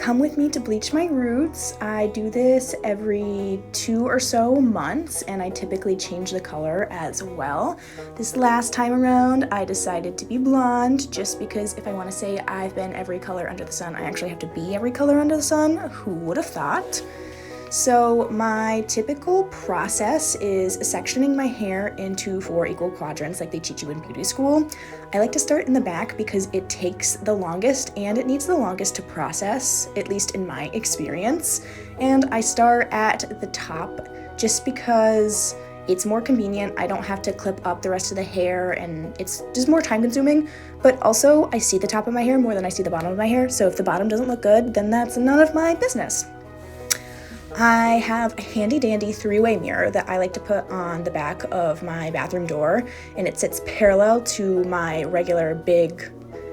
come with me to bleach my roots. I do this every 2 or so months, and I typically change the color as well. This last time around, I decided to be blonde just because if I want to say I've been every color under the sun, I actually have to be every color under the sun. Who would have thought? So my typical process is sectioning my hair into 4 equal quadrants like they teach you in beauty school. I like to start in the back because it takes the longest and it needs the longest to process, at least in my experience. And I start at the top just because it's more convenient. I don't have to clip up the rest of the hair and it's just more time consuming. But also I see the top of my hair more than I see the bottom of my hair. So if the bottom doesn't look good, then that's none of my business. I have a handy dandy 3-way mirror that I like to put on the back of my bathroom door, and it sits parallel to my regular big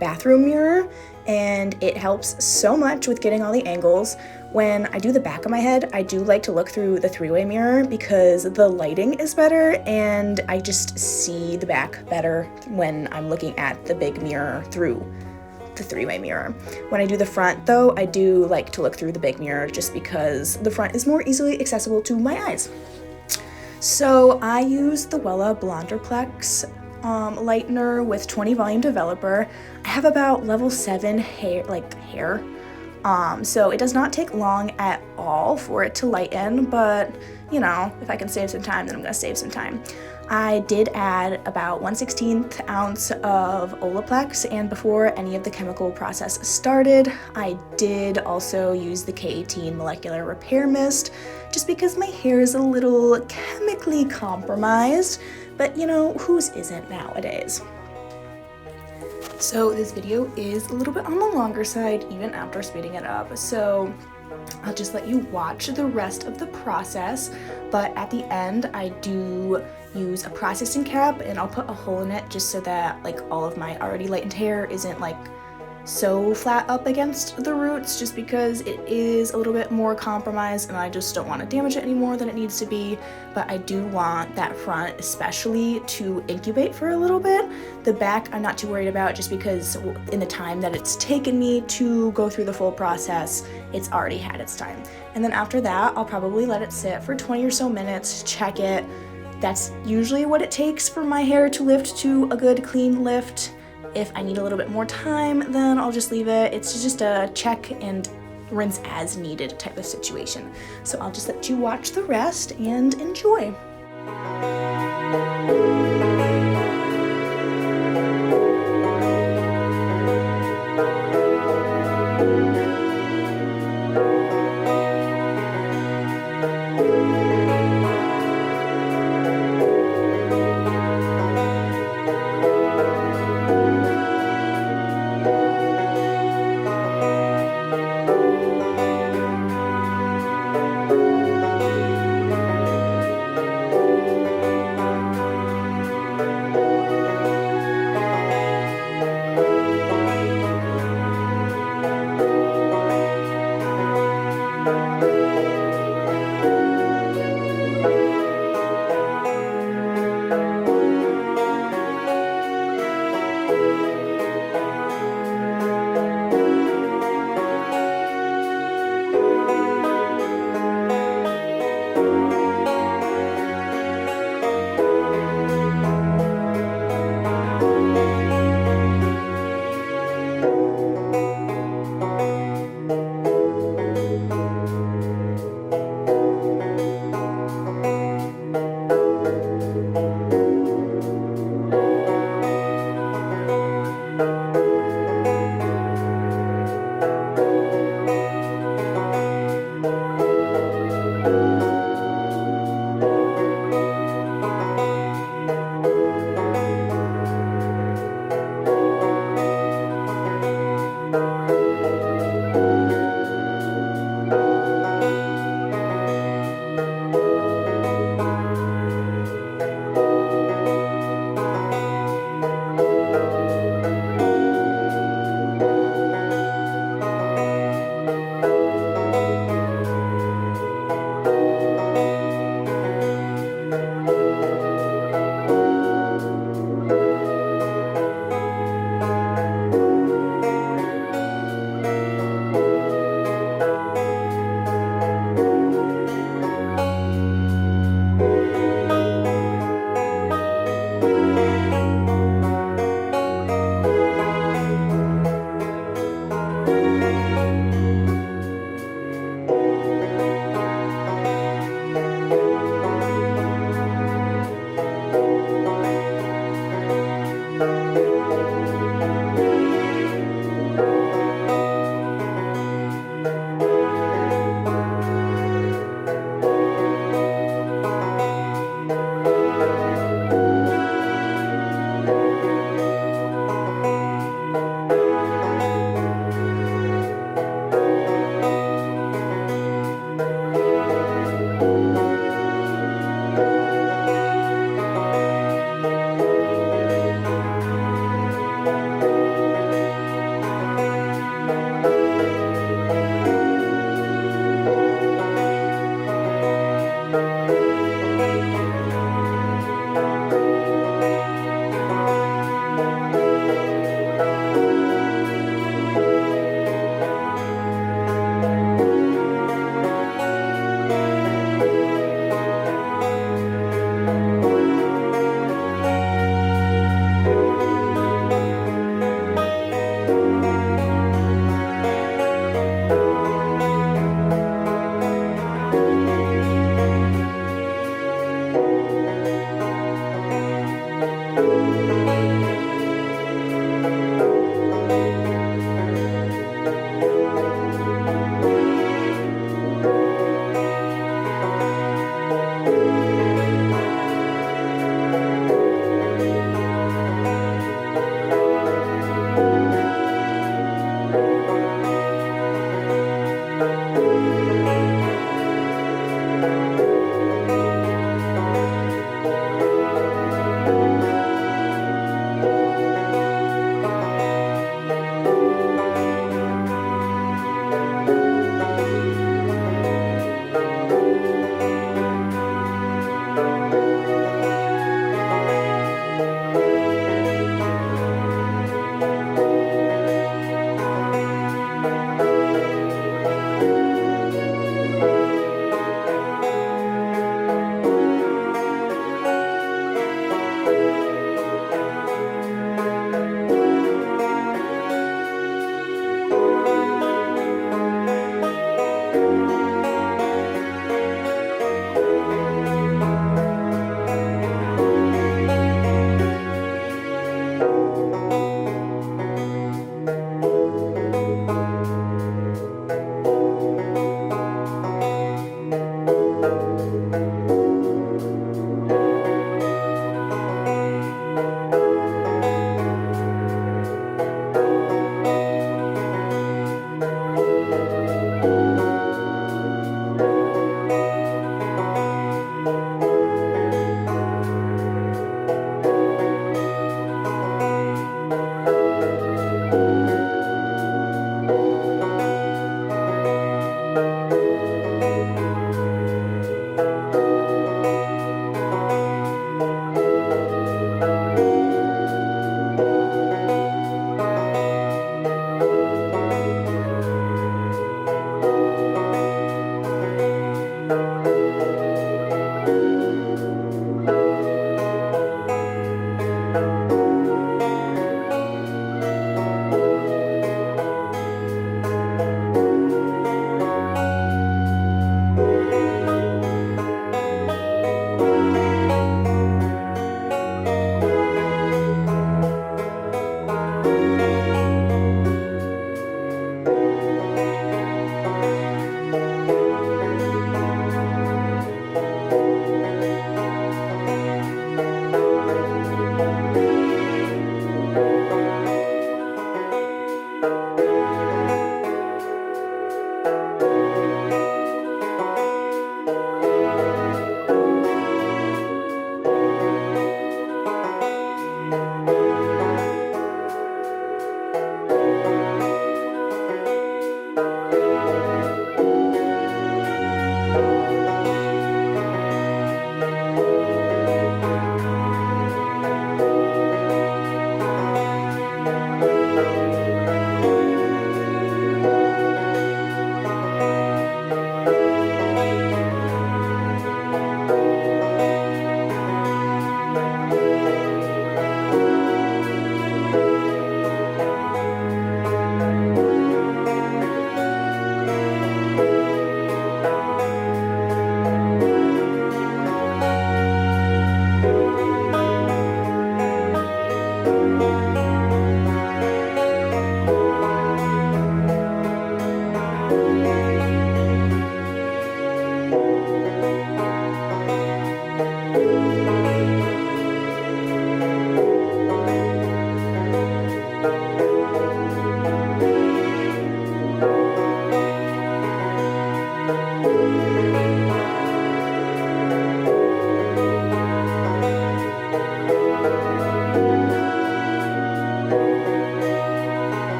bathroom mirror, and it helps so much with getting all the angles. When I do the back of my head, I do like to look through the 3-way mirror because the lighting is better and I just see the back better when I'm looking at the big mirror through the 3-way mirror. When I do the front though, I do like to look through the big mirror just because the front is more easily accessible to my eyes. So I use the Wella BlondorPlex lightener with 20 volume developer. I have about level 7 hair, so it does not take long at all for it to lighten, but you know, if I can save some time, then I'm gonna save some time. I did add about 1/16 ounce of Olaplex, and before any of the chemical process started, I did also use the K18 molecular repair mist, just because my hair is a little chemically compromised, but you know, whose isn't nowadays? So this video is a little bit on the longer side, even after speeding it up, so I'll just let you watch the rest of the process, but at the end I do use a processing cap and I'll put a hole in it just so that like all of my already lightened hair isn't like so flat up against the roots, just because it is a little bit more compromised and I just don't want to damage it any more than it needs to be. But I do want that front especially to incubate for a little bit. The back I'm not too worried about just because in the time that it's taken me to go through the full process, it's already had its time. And then after that, I'll probably let it sit for 20 or so minutes, check it. That's usually what it takes for my hair to lift to a good clean lift. If I need a little bit more time, then I'll just leave it. It's just a check and rinse as needed type of situation. So I'll just let you watch the rest and enjoy.